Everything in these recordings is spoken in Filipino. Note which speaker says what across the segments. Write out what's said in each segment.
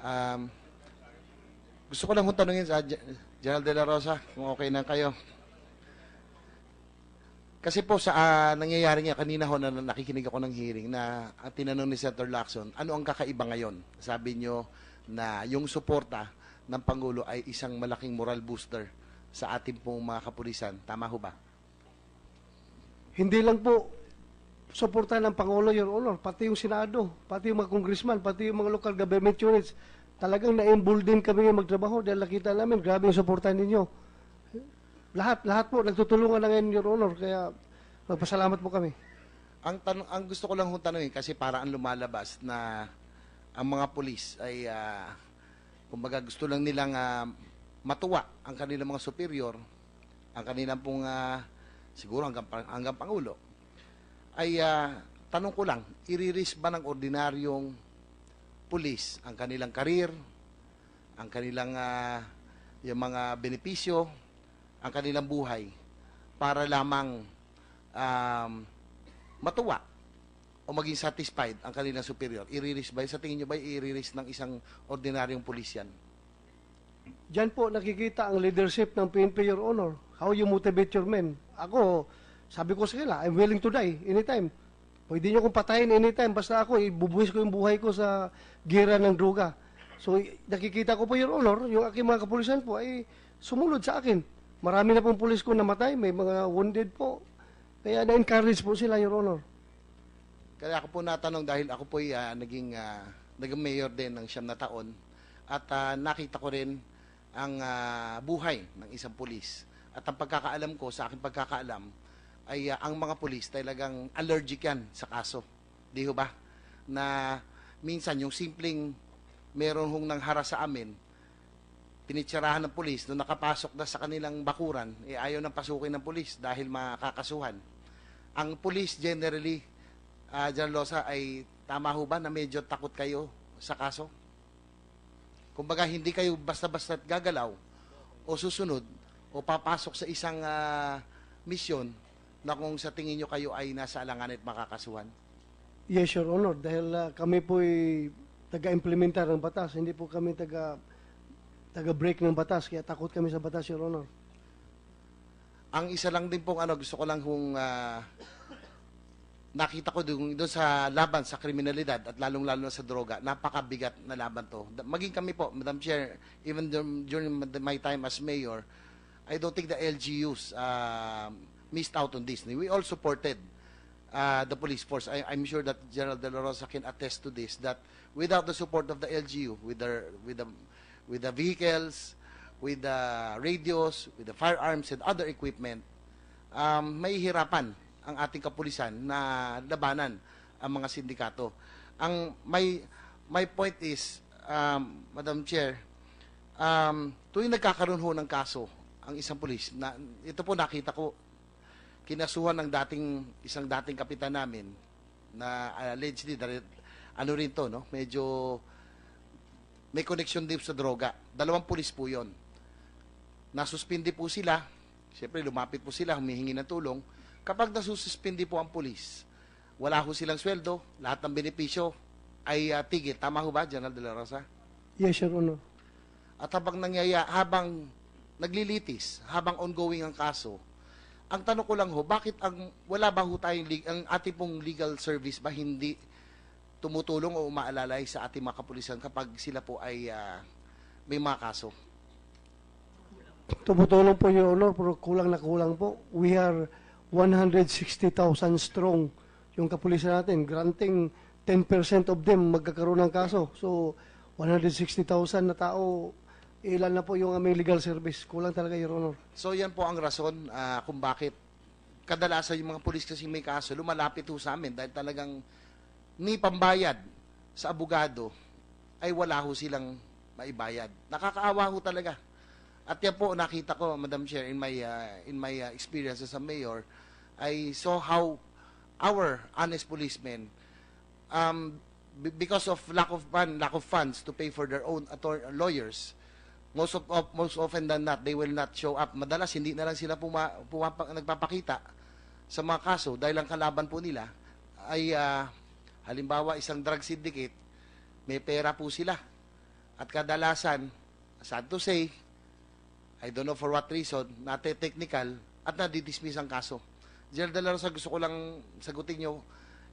Speaker 1: Um, Gusto ko lang kung tanungin sa General De La Rosa kung okay na kayo. Kasi po sa nangyayari nga kanina ho na nakikinig ako ng hearing na tinanong ni Senator Lacson, ano ang kakaiba ngayon? Sabi nyo na yung suporta ng Pangulo ay isang malaking moral booster sa ating pong mga kapulisan. Tama ho ba?
Speaker 2: Hindi lang po suporta ng Pangulo, Your Honor, pati yung Senado, pati yung mga congressman, pati yung mga local government units. Talagang na-embolden kami magtrabaho dahil nakita namin, grabe yung suporta ninyo. Lahat po, nagtutulungan na ngayon, Your Honor, kaya magpasalamat po kami.
Speaker 1: Ang gusto ko lang hong tanungin kasi para ang lumalabas na ang mga pulis ay kumbaga gusto lang nilang matuwa ang kanilang mga superior, ang kanilang pong siguro hanggang Pangulo, ay tanong ko lang, i-risk ba ng ordinaryong pulis ang kanilang karir, ang kanilang yung mga benepisyo, ang kanilang buhay para lamang matuwa o maging satisfied ang kanilang superior? I-risk ba? Sa tingin nyo ba i-risk ng isang ordinaryong pulis yan?
Speaker 2: Diyan po nakikita ang leadership ng PNP, Your Honor. How you motivate your men. Ako, sabi ko sa kanila, I'm willing to die anytime. Pwede nyo kong patayin anytime. Basta ako, ibubuhis ko yung buhay ko sa gira ng droga. So, nakikita ko po, Your Honor, yung aking mga kapulisan po ay sumunod sa akin. Marami na pong pulis ko namatay, may mga wounded po. Kaya na-encourage po sila, Your Honor.
Speaker 1: Kaya ako po natanong dahil ako po ay naging mayor din ng 9 na taon at nakita ko rin ang buhay ng isang pulis. At ang pagkakaalam ko, sa aking pagkakaalam, ay ang mga pulis talagang allergic yan sa kaso. Di ho ba? Na minsan yung simpleng meron hong nanghara sa amin, pinitsarahan ng pulis, nung nakapasok na sa kanilang bakuran, ayaw nang pasukin ng pulis dahil makakasuhan. Ang pulis generally, General Losa, ay tama ho ba na medyo takot kayo sa kaso? Kumbaga, hindi kayo basta-basta gagalaw o susunod o papasok sa isang misyon na kung sa tingin nyo kayo ay nasa alangan at makakasuhan?
Speaker 2: Yes, Your Honor, dahil kami po ay taga-implementar ng batas, hindi po kami taga-break ng batas, kaya takot kami sa batas, Your Honor.
Speaker 1: Ang isa lang din pong gusto ko lang kung nakita ko doon sa laban sa kriminalidad at lalong-lalo na sa droga, napakabigat na laban to. Maging kami po, Madam Chair, even during my time as mayor, I don't think the LGUs missed out on this. We all supported the police force. I'm sure that General De La Rosa can attest to this, that without the support of the LGU, with the vehicles, with the radios, with the firearms and other equipment, may hirapan ang ating kapulisan na labanan ang mga sindikato. My point is, Madam Chair, tuwing nagkakaroon ho ng kaso ang isang pulis, ito po nakita ko, kinasuhan ng isang dating kapitan namin na allegedly, rin to, no? Medyo may connection din sa droga. 2 pulis po yon. Nasuspindi po sila. Siyempre, lumapit po sila, humihingi ng tulong. Kapag nasususpindi po ang pulis, wala ho silang sweldo, lahat ng benepisyo ay tigil. Tama ho ba, General De La Rosa?
Speaker 2: Yes, Your Honor.
Speaker 1: At habang naglilitis, habang ongoing ang kaso, ang tanong ko lang ho, bakit wala ba ho tayong ang ating pong legal service ba hindi tumutulong o umaalalay sa ating mga kapulisan kapag sila po ay may mga kaso?
Speaker 2: Tumutulong po, Your Honor, pero kulang na kulang po. We are 160,000 strong yung kapulisan natin. Granting 10% of them magkakaroon ng kaso. So, 160,000 na tao, ilan na po yung aming legal service. Kulang talaga, Your Honor.
Speaker 1: So, yan po ang rason kung bakit kadalasan yung mga pulis kasi may kaso, lumalapit ho sa amin dahil talagang ni pambayad sa abogado ay wala ho silang maibayad. Nakakaawa ho talaga. At yan po nakita ko, Madam Chair, in my experience as a mayor, I saw how our honest policemen, because of lack of funds to pay for their own lawyers, most often than not, they will not show up. Madalas hindi na lang sila nagpapakita sa mga kaso dahil ang kalaban po nila ay halimbawa isang drug syndicate, may pera po sila. At kadalasan, sad to say, I don't know for what reason, nate-technical at nadidismiss ang kaso. General De La Rosa, gusto ko lang sagutin nyo,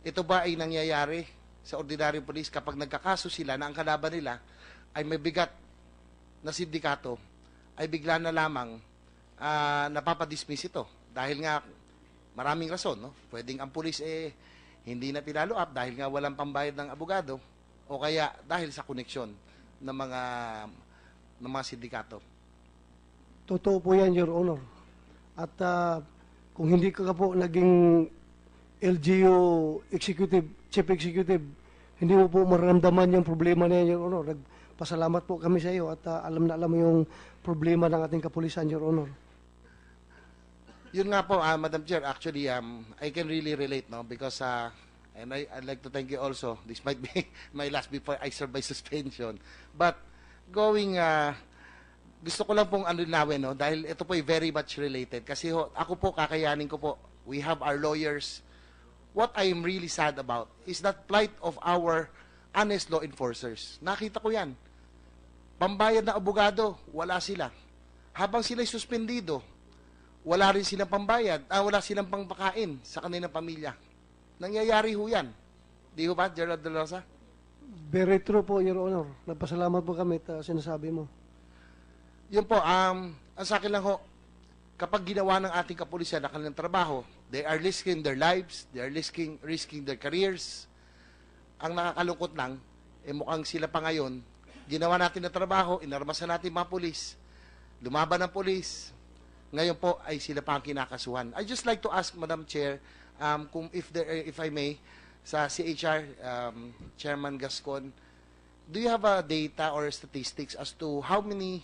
Speaker 1: ito ba ay nangyayari sa ordinaryong polis kapag nagkakaso sila na ang kalaban nila ay may bigat na sindikato, ay bigla na lamang napapadismiss ito. Dahil nga, maraming rason, no? Pwedeng ang pulis hindi na pinalo up dahil nga walang pambayad ng abogado o kaya dahil sa koneksyon ng mga sindikato.
Speaker 2: Totoo po yan, Your Honor. At kung hindi ka po naging LGU executive, chief executive, hindi mo po mararamdaman yung problema na yan, Your Honor. Nagpasalamat po kami sa iyo at alam na alam mo yung problema ng ating kapulisan, Your Honor.
Speaker 1: Yun nga po, Madam Chair, actually, I can really relate, no? Because, and I'd like to thank you also. This might be my last before I serve my suspension. But, gusto ko lang pong linawin, no? Dahil ito po ay very much related. Kasi ako po, kakayanin ko po, we have our lawyers. What I am really sad about is that plight of our honest law enforcers. Nakita ko yan. Pambayad na abogado, wala sila. Habang sila'y suspendido, wala rin silang pambayad, wala silang pangpakain sa kanilang pamilya. Nangyayari ho yan. Di ho ba, Gerald De La Rosa?
Speaker 2: Very true po, Your Honor. Nagpasalamat po kami at sinasabi mo.
Speaker 1: Yun po, ang sa akin lang ho, kapag ginawa ng ating kapulisan na kanilang trabaho, they are risking their lives, they are risking their careers. Ang nakakalungkot lang, mukhang sila pa ngayon, ginawa natin na trabaho, inarmasan natin mga pulis, lumaban ng pulis, ngayon po ay sila pa ang kinakasuhan. I just like to ask, Madam Chair, kung if I may, sa CHR, Chairman Gascon, do you have a data or statistics as to how many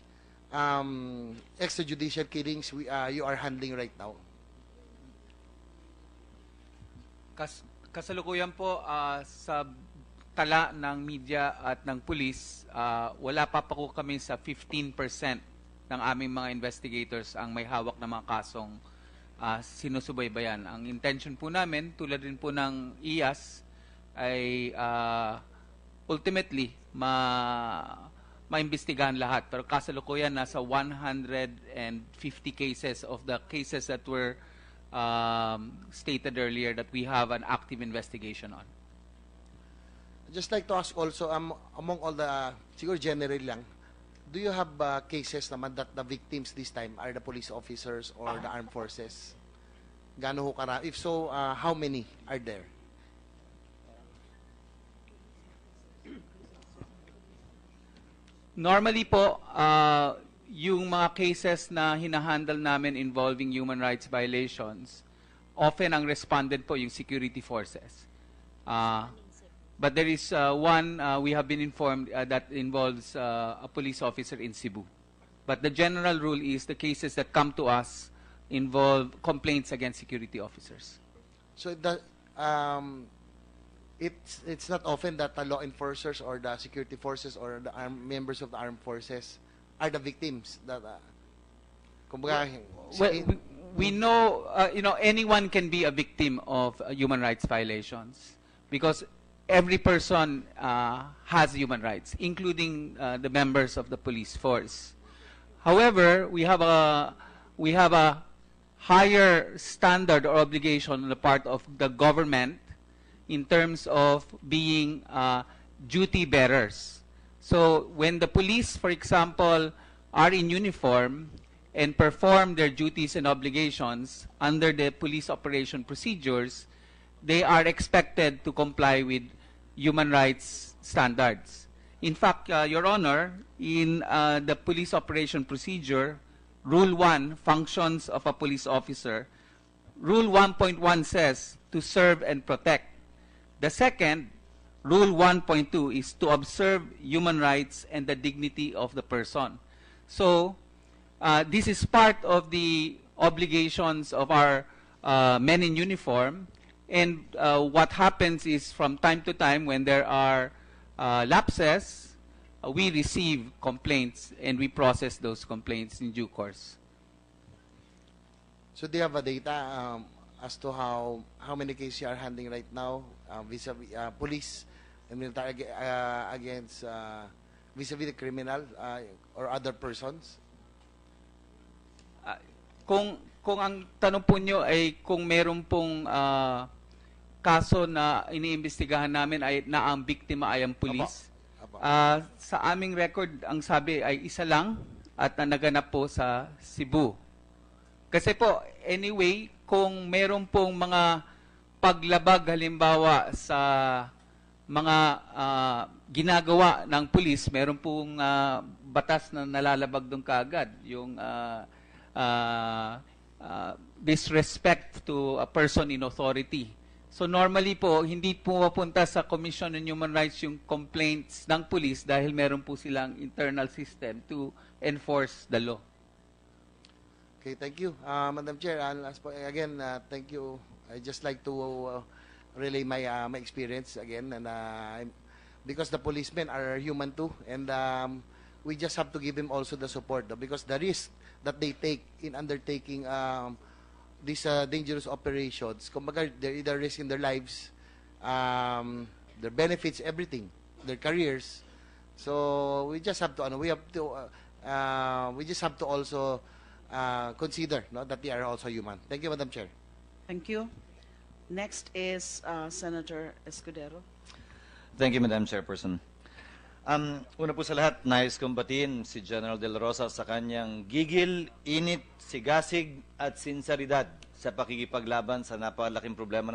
Speaker 1: extrajudicial killings you are handling right now?
Speaker 3: Kasalukuyan po sa tala ng media at ng pulis, wala pa po kami sa 15% ng aming mga investigators ang may hawak na mga kasong sinusubaybayan. Ang intention po namin, tulad din po ng IAS, ay ultimately maimbestigahan lahat. Pero kasalukuyan, nasa 150 cases of the cases that were stated earlier that we have an active investigation on.
Speaker 1: I'd just like to ask also, among all the, siguro general lang, do you have cases naman that the victims this time are the police officers or the armed forces? Gaano ho karami? If so, how many are there?
Speaker 3: Normally po, yung mga cases na hinahandle namin involving human rights violations, often ang respondent po yung security forces. But there is one we have been informed that involves a police officer in Cebu. But the general rule is the cases that come to us involve complaints against security officers.
Speaker 1: So it's not often that the law enforcers or the security forces or the members of the armed forces are the victims. That kumbaga,
Speaker 3: Well, we know, anyone can be a victim of human rights violations because every person has human rights, including the members of the police force. However, we have a higher standard or obligation on the part of the government in terms of being duty bearers. So when the police, for example, are in uniform and perform their duties and obligations under the police operation procedures, they are expected to comply with human rights standards. In fact, Your Honor, in the police operation procedure, Rule 1, functions of a police officer, Rule 1.1 says to serve and protect. The second, Rule 1.2, is to observe human rights and the dignity of the person. So, this is part of the obligations of our men in uniform. And what happens is from time to time when there are lapses, we receive complaints and we process those complaints in due course.
Speaker 1: So do you have a data as to how many cases you are handling right now vis-a-vis police and military against vis-a-vis the criminal or other persons?
Speaker 3: Kung ang tanong po nyo ay kung meron pong kaso na iniimbestigahan namin ay na ang biktima ay ang pulis.
Speaker 1: Apo.
Speaker 3: Sa aming record, ang sabi ay isa lang at naganap po sa Cebu. Kasi po, anyway, kung meron pong mga paglabag halimbawa sa mga ginagawa ng pulis, meron pong batas na nalalabag doon kaagad. Yung disrespect to a person in authority. So normally po, hindi po mapunta sa Commission on Human Rights yung complaints ng police dahil meron po silang internal system to enforce the law.
Speaker 1: Okay, thank you. Madam Chair, again, thank you. I just like to relay my my experience again, and because the policemen are human too, and we just have to give them also the support, because the risk that they take in undertaking these dangerous operations, kumbaga, they're either risking their lives, their benefits, everything, their careers. So we just have to, we just have to also consider, no, that they are also human. Thank you, Madam Chair.
Speaker 4: Thank you. Next is Senator Escudero.
Speaker 5: Thank you, Madam Chairperson. Una po sa lahat, nais kong batiin si General De La Rosa sa kanyang gigil, init, sigasig at sinseridad sa pakikipaglaban sa napakalaking problema